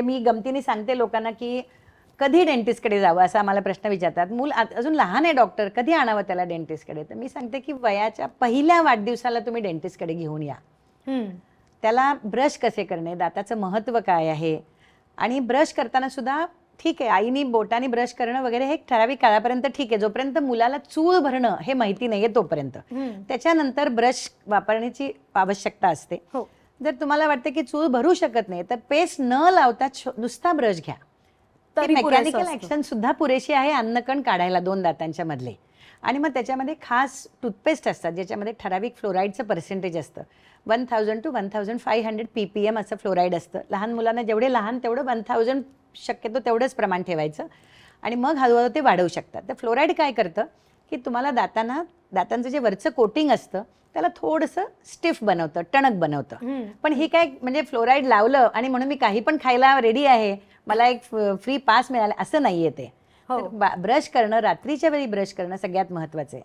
मी गमतीने सांगते लोकांना की कधी डेंटिस्टकडे जावं असा आम्हाला प्रश्न विचारतात. मूल अजून लहान आहे डॉक्टर, कधी आणावं त्याला डेंटिस्टकडे? तर मी सांगते की वयाच्या पहिल्या वाढदिवसाला तुम्ही डेंटिस्टकडे घेऊन या. त्याला ब्रश कसे करणे, दाताचं महत्त्व काय आहे, आणि ब्रश करताना सुद्धा ठीक आहे आईनी बोटाने ब्रश करणं वगैरे हे ठराविक काळापर्यंत ठीक आहे, जोपर्यंत मुलाला चूळ भरणं हे माहिती नाहीये तोपर्यंत. त्याच्यानंतर ब्रश वापरण्याची आवश्यकता असते. जर तुम्हाला वाटतं की चूळ भरू शकत नाही तर पेस्ट न लावता नुसता ब्रश घ्या. मेकॅनिकल ऍक्शन सुद्धा पुरेशी आहे अन्नकण काढायला 2 दातांच्या मधले. आणि मग त्याच्यामध्ये खास टूथपेस्ट असतात ज्याच्यामध्ये ठराविक फ्लोराईडचं पर्सेंटेज असतं. 1000 to 1500 ppm असं फ्लोराईड असतं. लहान मुलांना जेवढे लहान तेवढं 1000 शक्यतो तेवढंच प्रमाण ठेवायचं आणि मग हळूहळू ते वाढवू शकतात. तर फ्लोराईड काय करतं की तुम्हाला दातांचं जे वरचं कोटिंग असतं त्याला थोडंसं स्टिफ बनवतं, टणक बनवतं. पण ही काय म्हणजे फ्लोराईड लावलं आणि म्हणून मी काही पण खायला रेडी आहे, मला एक फ्री पास मिळाला असं नाहीये ते. ब्रश करणं, रात्रीच्या वेळी ब्रश करणं सगळ्यात महत्त्वाचं आहे.